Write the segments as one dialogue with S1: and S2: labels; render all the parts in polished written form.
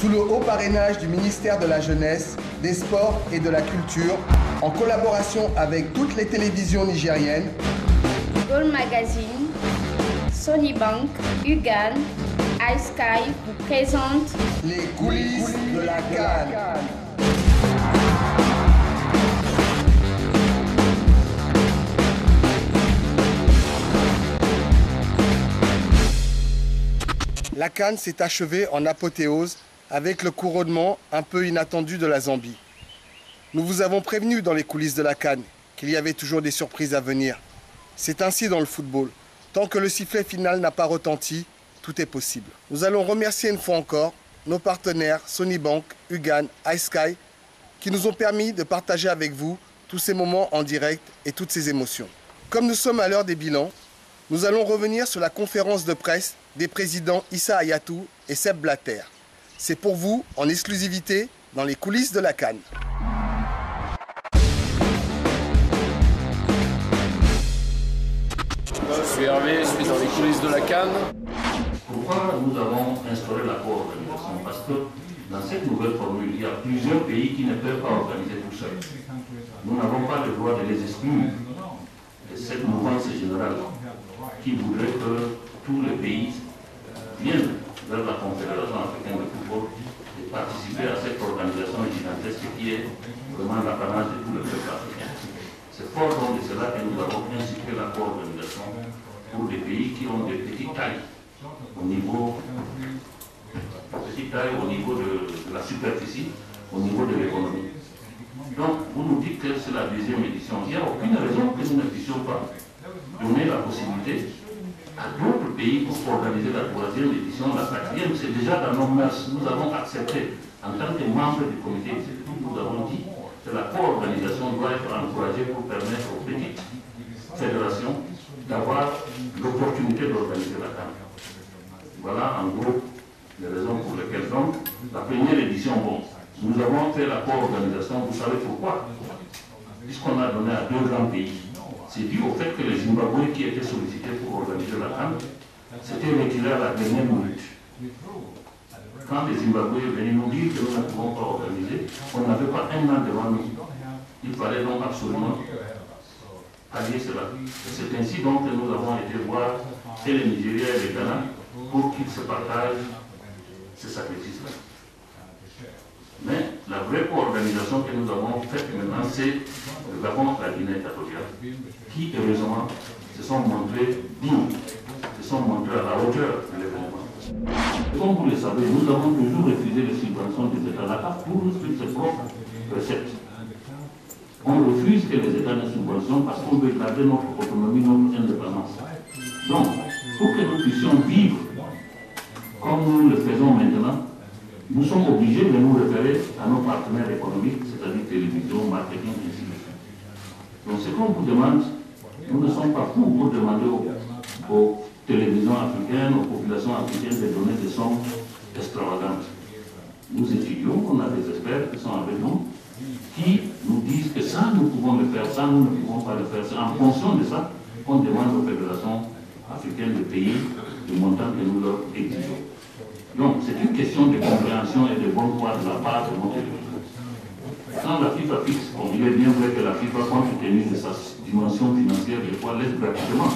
S1: sous le haut parrainage du ministère de la Jeunesse, des Sports et de la Culture, en collaboration avec toutes les télévisions nigériennes.
S2: Gold Magazine, Sony Bank, UGAN, iSky vous présente
S1: les coulisses de la CAN. La CAN s'est achevée en apothéose avec le couronnement un peu inattendu de la Zambie. Nous vous avons prévenu dans les coulisses de la CAN qu'il y avait toujours des surprises à venir. C'est ainsi dans le football. Tant que le sifflet final n'a pas retenti, tout est possible. Nous allons remercier une fois encore nos partenaires Sony Bank, UGAN, iSky qui nous ont permis de partager avec vous tous ces moments en direct et toutes ces émotions. Comme nous sommes à l'heure des bilans, nous allons revenir sur la conférence de presse des présidents Issa Hayatou et Sepp Blatter. C'est pour vous en exclusivité dans les coulisses de la CAN.
S3: Je suis Hervé, je suis dans les coulisses de la CAN.
S4: Pourquoi nous avons instauré la co-organisation? Parce que dans cette nouvelle formule, il y a plusieurs pays qui ne peuvent pas organiser tout seuls. Nous n'avons pas le droit de les exclure de cette mouvance générale qui voudrait que tous les pays viennent vers la Confédération africaine de football et participer à cette organisation gigantesque qui est vraiment l'apanage de tout le peuple africain. C'est fort donc de cela que nous avons institué la co-organisation pour des pays qui ont des petites tailles au niveau de la superficie, au niveau de l'économie. Donc, vous nous dites que c'est la deuxième édition. Il n'y a aucune raison que nous ne puissions pas donner la possibilité à d'autres pays pour organiser la troisième édition, la quatrième. C'est déjà dans nos mœurs. Nous avons accepté, en tant que membres du comité exécutif, nous avons dit que la co-organisation doit être encouragée pour permettre aux petites fédérations d'avoir l'opportunité d'organiser la CAN. Voilà en gros les raisons pour lesquelles donc la première édition, bon, nous avons fait la co-organisation, vous savez pourquoi? Puisqu'on a donné à deux grands pays. C'est dû au fait que les Zimbabwe qui étaient sollicités pour organiser la CAN s'étaient retirés à la dernière minute. Quand les Zimbabwe venaient nous dire que nous ne pouvons pas organiser, on n'avait pas un an devant nous. Il fallait donc absolument allier cela. C'est ainsi donc que nous avons été voir et le Nigeria et le Ghana pour qu'ils se partagent ces sacrifices-là. Mais la vraie co-organisation que nous avons faite maintenant, c'est le Gabon, la Guinée équatoriale, qui heureusement se sont montrés dignes, se sont montrés à la hauteur de l'événement. Comme vous le savez, nous avons toujours refusé les subventions des États. La CAF tourne sur ses propres recettes. On refuse que les États nous subventionnent parce qu'on veut garder notre autonomie, notre indépendance. Donc, pour que nous puissions vivre comme nous le faisons maintenant, nous sommes obligés de nous référer à nos partenaires économiques, c'est-à-dire télévision, marketing, ainsi de suite. Donc ce qu'on vous demande, nous ne sommes pas fous pour demander aux télévisions africaines, aux populations africaines de donner des sommes extravagantes. Nous étudions, on a des experts qui sont avec nous, qui nous disent que ça, nous pouvons le faire, ça, nous ne pouvons pas le faire. C'est en fonction de ça qu'on demande aux fédérations africaines de payer le montant que nous leur exigeons. Donc, c'est une question de compréhension et de bonne foi de la part de notre pays. Quand la FIFA fixe, bon, il est bien vrai que la FIFA, compte tenu de sa dimension financière, des fois laisse gratuitement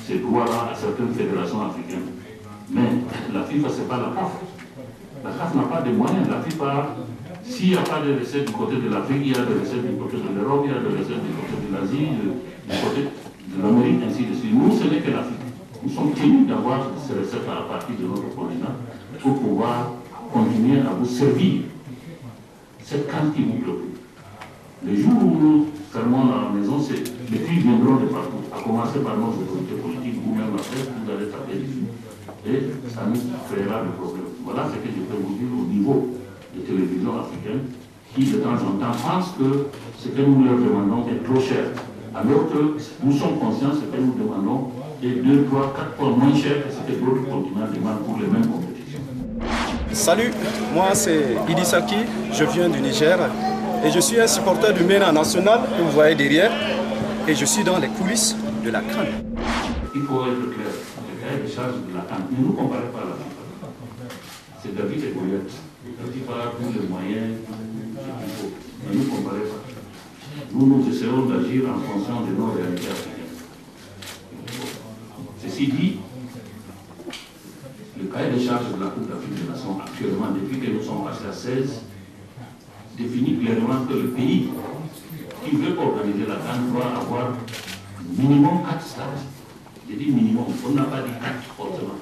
S4: ces droits-là à certaines fédérations africaines. Mais la FIFA, ce n'est pas la CAF. La CAF n'a pas de moyens. La FIFA, s'il n'y a pas de recettes du côté de l'Afrique, il y a des recettes du côté de l'Europe, il y a des recettes du côté de l'Asie, du côté de l'Amérique, ainsi de suite. Nous, ce n'est que l'Afrique. Nous sommes tenus d'avoir ces recettes à partir de notre continent pour pouvoir continuer à vous servir cette CAN qui vous préoccupe. Les jours où nous fermons la maison, les cris viendront de partout, à commencer par nos autorités politiques, vous-même la presse, vous allez taper dessus. Et ça nous créera le problème. Voilà ce que je peux vous dire au niveau des télévisions africaines qui, de temps en temps, pensent que ce que nous leur demandons est trop cher. Alors que nous sommes conscients que ce que nous demandons est 2, 3, 4 fois moins cher que ce que d'autres continents demandent pour les mêmes compétitions.
S5: Salut, moi c'est Idi Saki, je viens du Niger et je suis un supporter du MENA national que vous voyez derrière et je suis dans les coulisses de la CAN.
S4: Il faut être clair, le cahier de charge de la CAN, ne nous comparez pas à la FIFA. c'est David et Goliath. Quand il parle tous les moyens, c'est qu'il faut. Ne nous comparez pas. Nous essaierons d'agir en fonction de nos réalités africaines. Ceci dit, le cahier des charges de la Coupe d'Afrique des Nations, actuellement, depuis que nous sommes passés à 16, définit clairement que le pays qui veut organiser la CAN doit avoir minimum 4 stades. J'ai dit minimum, on n'a pas dit 4 forcément.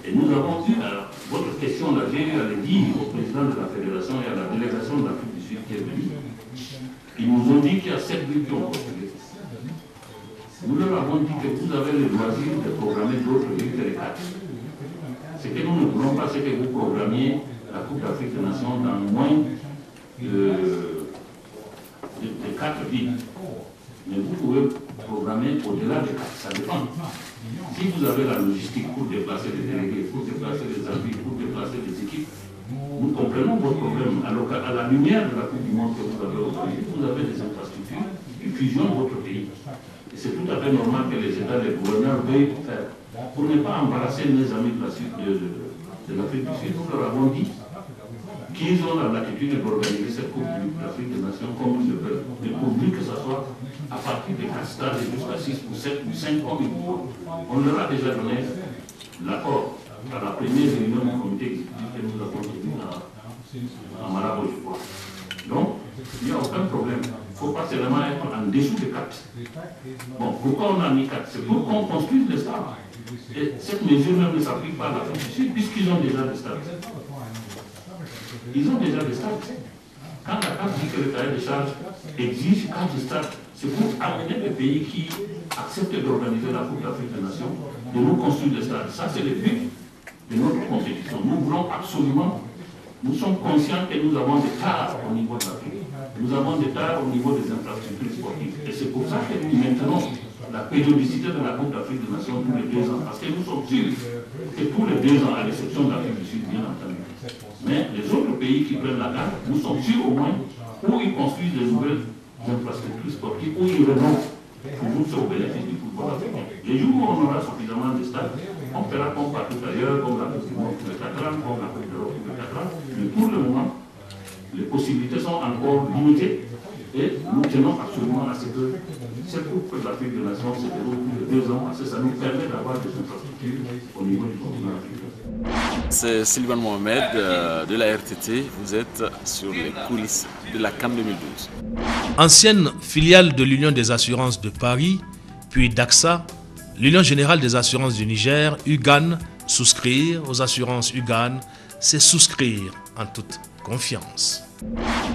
S4: Et nous avons eu, alors, votre question là, j'ai eu à le dire au président de la fédération et à la délégation d'Afrique du Sud qui est venue. Ils nous ont dit qu'il y a 7 villes qui ont postulé. Nous leur avons dit que vous avez le loisir de programmer d'autres villes que les 4. Ce que nous ne voulons pas, c'est que vous programmiez la Coupe d'Afrique des Nations dans moins de 4 villes. Mais vous pouvez programmer au-delà de 4, ça dépend. Si vous avez la logistique pour déplacer les délégués, pour déplacer les arbitres, pour déplacer les équipes, nous comprenons votre problème. Alors à la lumière de la Coupe du Monde que vous avez aujourd'hui, vous avez des infrastructures qui fusionnent votre pays. Et c'est tout à fait normal que les États, les gouverneurs veuillent faire. Pour ne pas embarrasser mes amis de l'Afrique du Sud, nous leur avons dit qu'ils ont la latitude d'organiser cette Coupe d'Afrique des Nations comme ils le veulent. Mais pourvu que ce soit à partir de 4 stades jusqu'à 6 ou 7 ou 5 comme il faut. On leur a déjà donné l'accord à la première réunion du comité exécutif que nous avons tenu à Malabo, je crois. Donc, il n'y a aucun problème. Il ne faut pas seulement être en dessous de 4. Bon, pourquoi on a mis 4? C'est pour qu'on construise les stades. Et cette mesure même ne s'applique pas à l'Afrique du Sud puisqu'ils ont déjà des stades. Ils ont déjà des stades. Quand la CAF dit que le cahier des charges exige 4 stades, c'est pour amener les pays qui acceptent d'organiser la Coupe d'Afrique des Nations de nous construire des stades. Ça, c'est le but de notre compétition. Nous voulons absolument, nous sommes conscients que nous avons des tares au niveau de l'Afrique. Nous avons des tares au niveau des infrastructures sportives. Et c'est pour ça que nous maintenons la périodicité de la Coupe d'Afrique des Nations tous les 2 ans. Parce que nous sommes sûrs que tous les 2 ans, à l'exception de l'Afrique du Sud, bien entendu. Mais les autres pays qui prennent la carte, nous sommes sûrs au moins où ils construisent de nouvelles infrastructures sportives, où ils remontent toujours au bénéfice du football africain. Les jours où on aura suffisamment de stades, on fera comme partout ailleurs, comme la Coupe du Monde tous les 4 ans, comme la Coupe d'Europe tous les 4 ans. Mais pour le moment, les possibilités sont encore limitées et nous tenons absolument à ce que cette Coupe d'Afrique des Nations se déroule tous les 2 ans parce que ça nous permet d'avoir des infrastructures au niveau du continent africain.
S3: C'est Sylvain Mohamed de la RTT. Vous êtes sur les coulisses de la CAN 2012.
S6: Ancienne filiale de l'Union des assurances de Paris, puis d'AXA, l'Union générale des assurances du Niger, UGAN, souscrire aux assurances UGAN, c'est souscrire en toute confiance.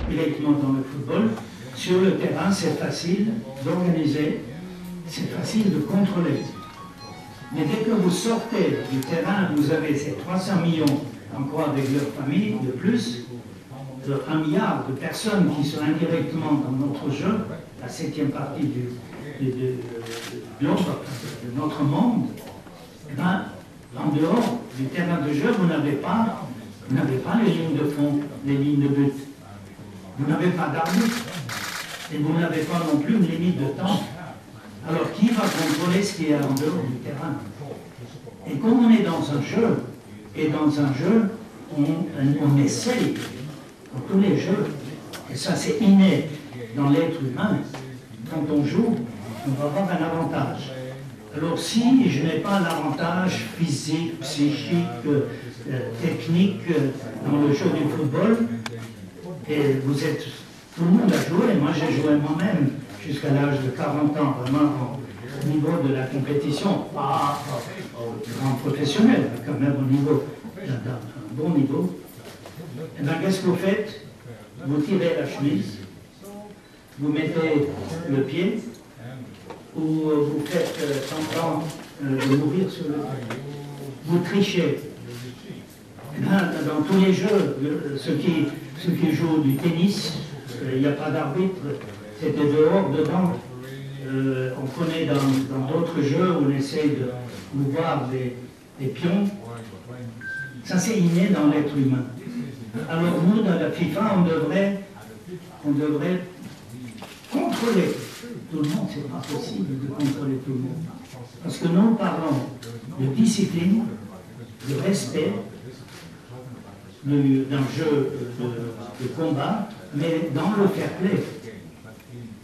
S7: Directement dans le football, sur le terrain, c'est facile d'organiser, c'est facile de contrôler. Mais dès que vous sortez du terrain, vous avez ces 300 millions encore avec leur famille, de plus, 1 milliard de personnes qui sont indirectement dans notre jeu, la 7e partie de notre monde, ben, en dehors du terrain de jeu, vous n'avez pas les lignes de fond, les lignes de but. Vous n'avez pas d'arbitre et vous n'avez pas non plus une limite de temps. Alors qui va contrôler ce qui est en dehors du terrain? Et comme on est dans un jeu, et dans un jeu, on essaye, dans tous les jeux, et ça c'est inné dans l'être humain, quand on joue, on va avoir un avantage. Alors si je n'ai pas l'avantage physique, psychique, technique dans le jeu du football, et vous êtes, tout le monde a joué, moi j'ai joué moi-même jusqu'à l'âge de 40 ans, vraiment au niveau de la compétition, pas en professionnel, mais quand même au niveau d'un bon niveau. Et bien qu'est-ce que vous faites? Vous tirez la chemise, vous mettez le pied, ou vous faites semblant de mourir sur le pied. Vous trichez. Dans tous les jeux, ceux qui jouent du tennis, il n'y a pas d'arbitre, c'était dehors, dedans. On connaît dans d'autres jeux où on essaye de mouvoir des pions. Ça c'est inné dans l'être humain. Alors nous, dans la FIFA, on devrait contrôler tout le monde. C'est pas possible de contrôler tout le monde. Parce que nous parlons de discipline, de respect, d'un jeu de combat, mais dans le fair play.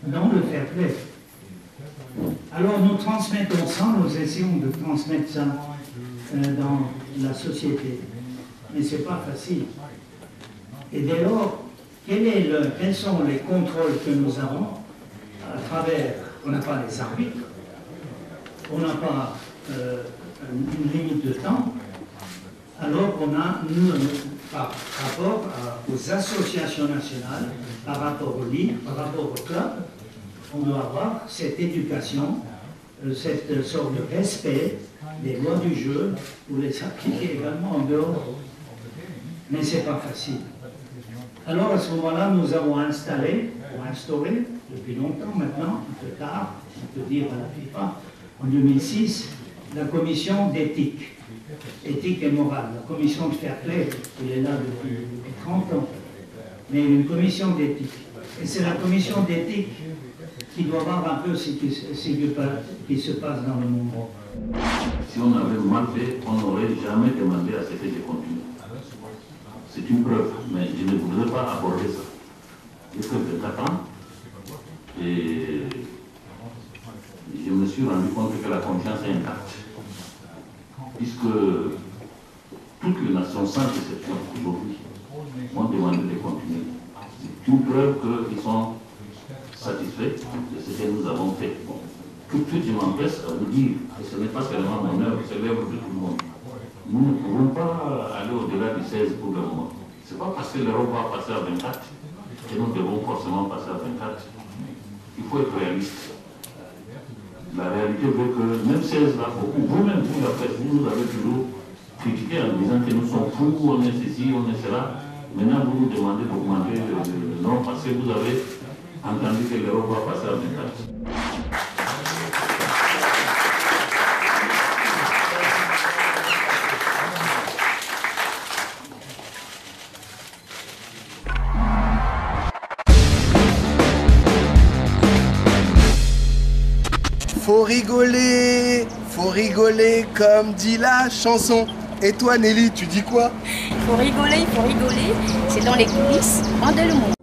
S7: Dans le fair play. Alors nous transmettons ça, nous essayons de transmettre ça dans la société. Mais ce n'est pas facile. Et dès lors, quels sont les contrôles que nous avons à travers, on n'a pas les arbitres, on n'a pas une limite de temps, alors on a, nous, par rapport aux associations nationales, par rapport aux ligues, par rapport au club, on doit avoir cette éducation, cette sorte de respect des lois du jeu pour les appliquer également en dehors. Mais ce n'est pas facile. Alors à ce moment-là, nous avons instauré, depuis longtemps maintenant, un peu tard, on peut dire à la FIFA, en 2006, la commission d'éthique, éthique et morale, la commission de fair play, il est là depuis 30 ans, mais une commission d'éthique. Et c'est la commission d'éthique qui doit voir un peu ce qui se passe dans le monde.
S4: Si on avait mal fait, on n'aurait jamais demandé à ce que de continuer. C'est une preuve, mais je ne voudrais pas aborder ça. J'ai fait 24 ans et je me suis rendu compte que la confiance est intacte. Puisque toutes les nations, sans exception aujourd'hui, m'ont demandé de continuer. C'est une preuve qu'ils sont satisfaits de ce que nous avons fait. Bon. Tout de suite, je m'empresse à vous dire que ce n'est pas seulement mon œuvre, c'est l'œuvre de tout le monde. Nous ne pouvons pas aller au-delà du 16 pour le moment. Ce n'est pas parce que l'Europe va passer à 24 que nous devons forcément passer à 24. Il faut être réaliste. La réalité veut que même 16 là, vous-même, vous, la presse, vous nous avez toujours critiqué en disant que nous sommes fous, on est ceci, on est cela. Maintenant, vous nous demandez d'augmenter le nom parce que vous avez entendu que l'Europe va passer à 24.
S1: Faut rigoler comme dit la chanson. Et toi Nelly, tu dis quoi?
S2: Faut rigoler, c'est dans les coulisses, en deux le monde.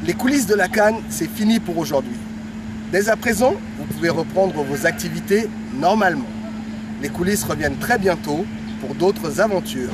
S1: Les coulisses de la CAN, c'est fini pour aujourd'hui. Dès à présent, vous pouvez reprendre vos activités normalement. Les coulisses reviennent très bientôt pour d'autres aventures.